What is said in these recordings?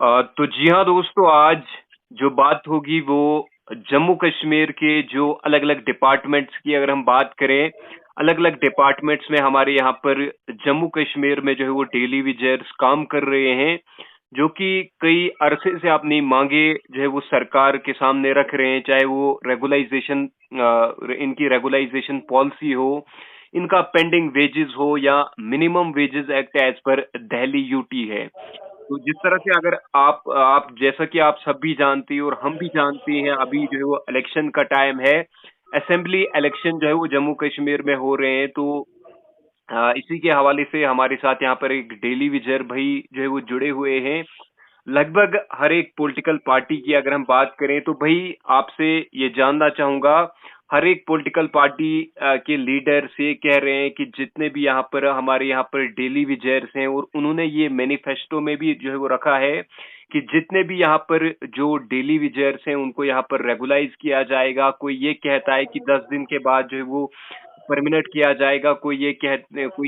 तो जी हाँ दोस्तों, आज जो बात होगी वो जम्मू कश्मीर के जो अलग-अलग डिपार्टमेंट्स की अगर हम बात करें, अलग-अलग डिपार्टमेंट्स में हमारे यहाँ पर जम्मू कश्मीर में जो है वो डेली वेजर्स काम कर रहे हैं, जो कि कई अरसे से अपनी मांगे जो है वो सरकार के सामने रख रहे हैं, चाहे वो इनकी रेगुलाइजेशन पॉलिसी हो, इनका पेंडिंग वेजेस हो या minimum wages act as per Delhi UT है। तो जिस तरह से अगर आप जैसा कि आप सब भी जानती हैं और हम भी जानते हैं, अभी जो है वो इलेक्शन का टाइम है। असेंबली इलेक्शन जो है वो जम्मू कश्मीर में हो रहे हैं। तो इसी के हवाले से हमारे साथ यहाँ पर एक डेली विजर भाई जो है वो जुड़े हुए हैं। लगभग हर एक पॉलिटिकल पार्टी की अगर हम बात करें तो भाई आपसे ये जानना चाहूंगा, हर एक पॉलिटिकल पार्टी के लीडर से कह रहे हैं कि जितने भी यहाँ पर हमारे यहाँ पर डेली विजयर्स हैं, और उन्होंने ये मैनिफेस्टो में भी जो है वो रखा है कि जितने भी यहाँ पर जो डेली विजयर्स हैं उनको यहाँ पर रेगुलाइज किया जाएगा। कोई ये कहता है कि 10 दिन के बाद जो है वो परमिनेंट किया जाएगा, कोई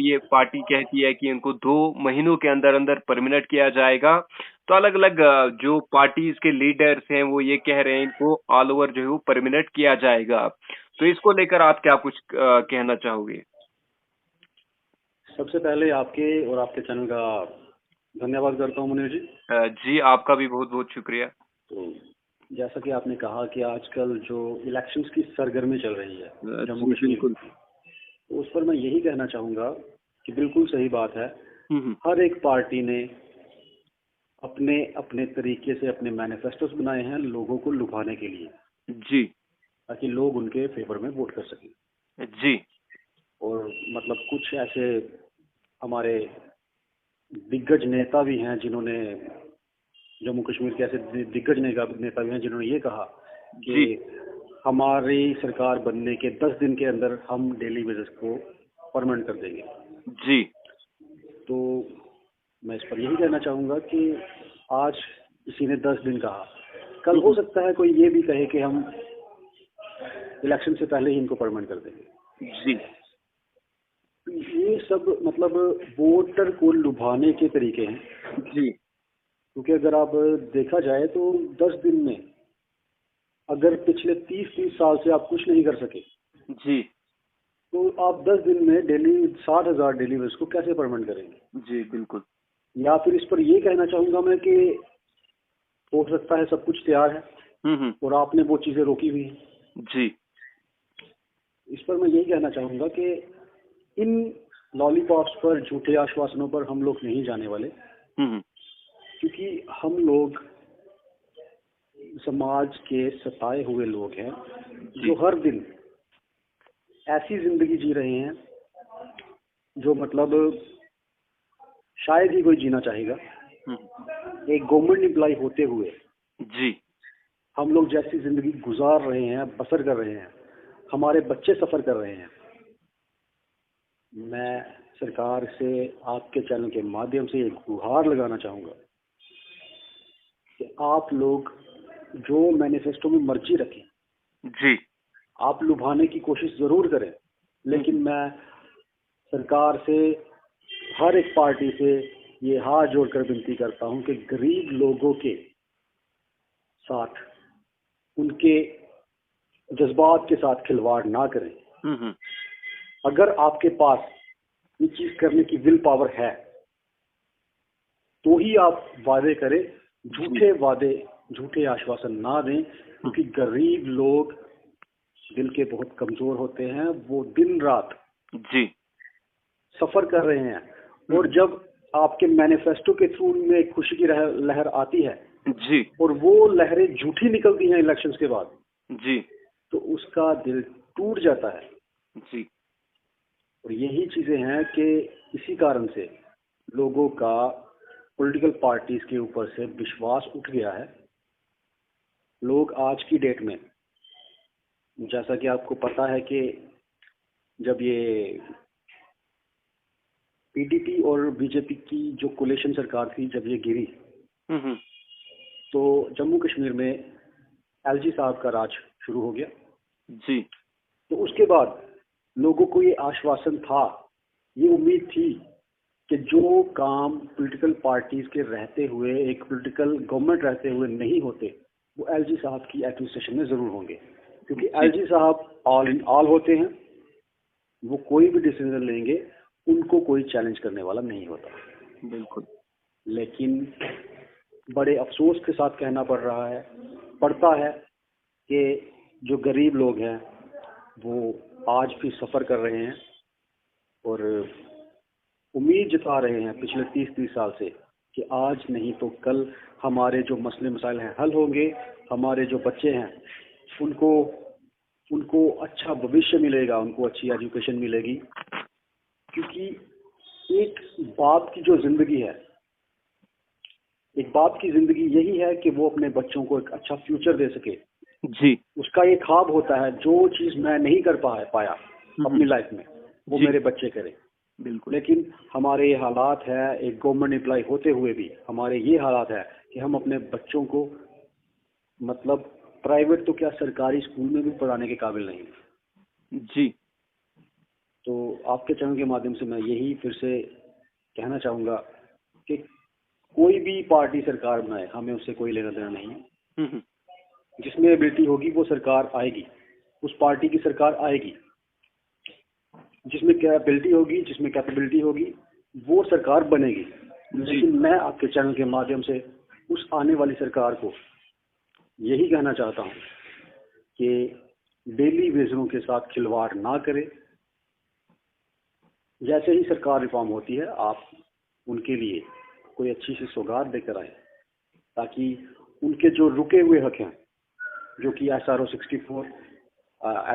ये पार्टी कहती है कि इनको 2 महीनों के अंदर अंदर परमिनेंट किया जाएगा। तो अलग अलग जो पार्टीज के लीडर्स हैं वो ये कह रहे हैं इनको ऑल ओवर जो है वो परमिनेंट किया जाएगा। तो इसको लेकर आप क्या कुछ कहना चाहोगे? सबसे पहले आपके और आपके चैनल का धन्यवाद करता हूँ मुनीर जी। जी आपका भी बहुत बहुत शुक्रिया। तो जैसा कि आपने कहा कि आजकल जो इलेक्शंस की सरगर्मी चल रही है जम्मू जी कश्मीर बिल्कुल। की, तो उस पर मैं यही कहना चाहूँगा कि बिल्कुल सही बात है। हम्म। हर एक पार्टी ने अपने अपने तरीके से अपने मैनिफेस्टोस बनाए हैं लोगों को लुभाने के लिए, जी ताकि लोग उनके फेवर में वोट कर सकें। जी और मतलब कुछ ऐसे हमारे दिग्गज नेता भी हैं जिन्होंने जम्मू कश्मीर के ऐसे दिग्गज नेता भी हैं जिन्होंने ये कहा कि जी हमारी सरकार बनने के 10 दिन के अंदर हम डेली वेजेस को परमानेंट कर देंगे। जी तो मैं इस पर यही कहना चाहूँगा कि आज किसी ने 10 दिन कहा, कल हो सकता है कोई ये भी कहे कि हम इलेक्शन से पहले ही इनको परमानेंट कर देंगे। जी ये सब मतलब वोटर को लुभाने के तरीके हैं। जी क्योंकि अगर आप देखा जाए तो 10 दिन में अगर पिछले 30 साल से आप कुछ नहीं कर सके, जी तो आप 10 दिन में डेली 60,000 डेली वेज को कैसे परमानेंट करेंगे? जी बिल्कुल। या फिर इस पर ये कहना चाहूंगा मैं कि हो सकता है सब कुछ तैयार है और आपने वो चीजें रोकी हुई हैं। जी इस पर मैं यही कहना चाहूंगा कि इन लॉलीपॉप्स पर, झूठे आश्वासनों पर हम लोग नहीं जाने वाले, क्योंकि हम लोग समाज के सताए हुए लोग हैं जो हर दिन ऐसी जिंदगी जी रहे हैं जो मतलब शायद ही कोई जीना चाहेगा। एक गवर्नमेंट एम्प्लॉय होते हुए जी हम लोग जैसी जिंदगी गुजार रहे हैं, बसर कर रहे हैं, हमारे बच्चे सफर कर रहे हैं। मैं सरकार से आपके चैनल के माध्यम से एक गुहार लगाना चाहूंगा कि आप लोग जो मैनिफेस्टो में मर्जी रखें, जी आप लुभाने की कोशिश जरूर करें, लेकिन मैं सरकार से, हर एक पार्टी से ये हाथ जोड़कर विनती करता हूं कि गरीब लोगों के साथ, उनके जज्बात के साथ खिलवाड़ ना करें। अगर आपके पास ये चीज करने की विल पावर है तो ही आप वादे करें, झूठे वादे, झूठे आश्वासन ना दें, क्योंकि गरीब लोग दिल के बहुत कमजोर होते हैं। वो दिन रात जी सफर कर रहे हैं और जब आपके मैनिफेस्टो के थ्रू में खुशी की लहर आती है जी और वो लहरें झूठी निकलती हैं इलेक्शंस के बाद, जी तो उसका दिल टूट जाता है। जी और यही चीजें हैं कि इसी कारण से लोगों का पॉलिटिकल पार्टीज के ऊपर से विश्वास उठ गया है। लोग आज की डेट में, जैसा कि आपको पता है कि जब ये पीडीपी और बीजेपी की जो कोलिशन सरकार थी, जब ये गिरी, तो जम्मू कश्मीर में एलजी साहब का राज शुरू हो गया। जी तो उसके बाद लोगों को ये आश्वासन था, ये उम्मीद थी कि जो काम पॉलिटिकल पार्टीज के रहते हुए, एक पॉलिटिकल गवर्नमेंट रहते हुए नहीं होते, वो एलजी साहब की एडमिनिस्ट्रेशन में जरूर होंगे, क्योंकि एलजी साहब ऑल इन ऑल होते हैं। वो कोई भी डिसीजन लेंगे, उनको कोई चैलेंज करने वाला नहीं होता। बिल्कुल। लेकिन बड़े अफसोस के साथ कहना पड़ता है कि जो गरीब लोग हैं वो आज भी सफ़र कर रहे हैं और उम्मीद जता रहे हैं पिछले 30 साल से कि आज नहीं तो कल हमारे जो मसले मसाइल हैं हल होंगे, हमारे जो बच्चे हैं उनको अच्छा भविष्य मिलेगा, उनको अच्छी एजुकेशन मिलेगी। क्योंकि एक बाप की जो जिंदगी है, एक बाप की जिंदगी यही है कि वो अपने बच्चों को एक अच्छा फ्यूचर दे सके। जी। उसका ये ख्वाब होता है, जो चीज मैं नहीं कर पाया अपनी लाइफ में, वो मेरे बच्चे करें। बिल्कुल। लेकिन हमारे ये हालात है, एक गवर्नमेंट एम्प्लॉय होते हुए भी हमारे ये हालात है कि हम अपने बच्चों को मतलब प्राइवेट तो क्या सरकारी स्कूल में भी पढ़ाने के काबिल नहीं। जी। तो आपके चैनल के माध्यम से मैं यही फिर से कहना चाहूँगा कि कोई भी पार्टी सरकार बनाए, हमें उससे कोई लेना देना नहीं है। जिसमें एबिलिटी होगी वो सरकार आएगी, उस पार्टी की सरकार आएगी। जिसमें कैपेबिलिटी होगी वो सरकार बनेगी। लेकिन मैं आपके चैनल के माध्यम से उस आने वाली सरकार को यही कहना चाहता हूँ कि डेली वेजरों के साथ खिलवाड़ ना करें। जैसे ही सरकार रिफॉर्म होती है, आप उनके लिए कोई अच्छी सी सौगात देकर आए, ताकि उनके जो रुके हुए हक हैं, जो कि SRO 64,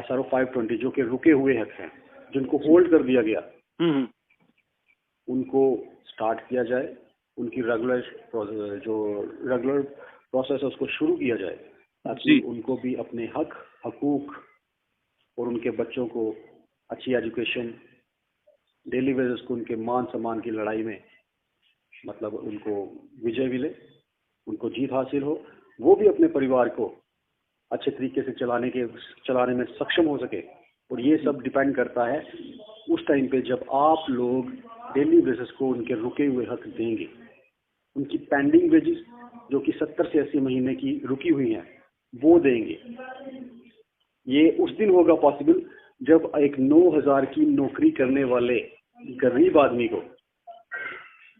SRO 520 जो कि रुके हुए हक हैं, जिनको होल्ड कर दिया गया, उनको स्टार्ट किया जाए। उनकी रेगुलर प्रोसेस है उसको शुरू किया जाए, ताकि उनको भी अपने हकूक और उनके बच्चों को अच्छी एजुकेशन, डेली बेसिस को उनके मान सम्मान की लड़ाई में मतलब उनको विजय मिले, उनको जीत हासिल हो, वो भी अपने परिवार को अच्छे तरीके से चलाने में सक्षम हो सके। और ये सब डिपेंड करता है उस टाइम पे जब आप लोग डेली बेसिस को उनके रुके हुए हक देंगे। उनकी पेंडिंग वेजेस जो कि 70 से 80 महीने की रुकी हुई हैं वो देंगे। ये उस दिन होगा पॉसिबल जब एक 9,000 की नौकरी करने वाले गरीब आदमी को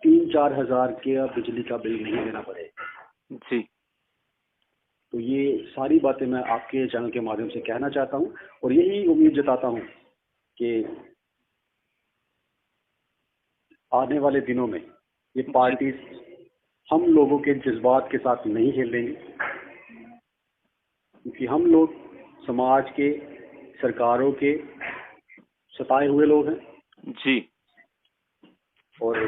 3-4 हजार के बिजली का बिल नहीं देना पड़ेगा। जी। तो ये सारी बातें मैं आपके चैनल के माध्यम से कहना चाहता हूँ और यही उम्मीद जताता हूँ कि आने वाले दिनों में ये पार्टी हम लोगों के जज्बात के साथ नहीं खेलेंगे, क्योंकि हम लोग समाज के, सरकारों के सताए हुए लोग हैं। जी। और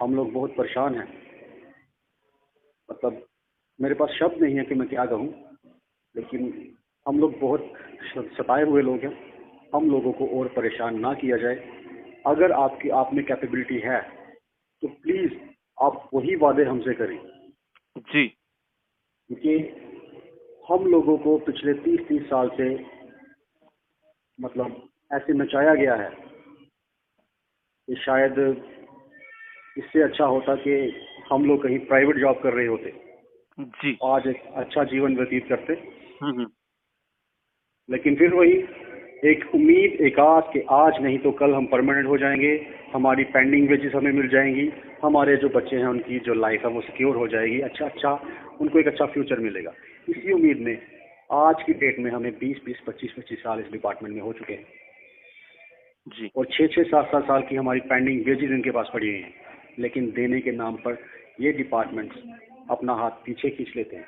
हम लोग बहुत परेशान हैं। मतलब मेरे पास शब्द नहीं है कि मैं क्या कहूँ, लेकिन हम लोग बहुत सताए हुए लोग हैं। हम लोगों को और परेशान ना किया जाए। अगर आप में कैपेबिलिटी है तो प्लीज आप वही वादे हमसे करें। जी। क्योंकि हम लोगों को पिछले 30 साल से मतलब ऐसे नचाया गया है कि शायद इससे अच्छा होता कि हम लोग कहीं प्राइवेट जॉब कर रहे होते, जी। आज एक अच्छा जीवन व्यतीत करते। लेकिन फिर वही एक उम्मीद, एक आस कि आज नहीं तो कल हम परमानेंट हो जाएंगे, हमारी पेंडिंग वेजेस हमें मिल जाएंगी, हमारे जो बच्चे हैं उनकी जो लाइफ है वो सिक्योर हो जाएगी, अच्छा उनको एक अच्छा फ्यूचर मिलेगा। इसी उम्मीद में आज की डेट में हमें 20-20, 25-25 साल इस डिपार्टमेंट में हो चुके हैं जी। और 6-6, 7-7 साल की हमारी पेंडिंग वेजेस इनके पास पड़ी हुई हैं। लेकिन देने के नाम पर ये डिपार्टमेंट्स अपना हाथ पीछे खींच लेते हैं।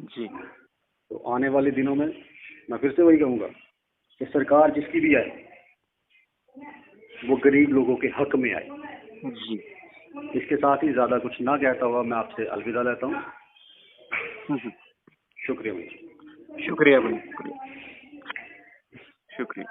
जी। तो आने वाले दिनों में मैं फिर से वही कहूँगा कि सरकार जिसकी भी आए वो गरीब लोगों के हक में आए। जी। इसके साथ ही ज़्यादा कुछ ना कहता हुआ मैं आपसे अलविदा लेता हूँ। शुक्रिया भाई। शुक्रिया भाई, शुक्रिया।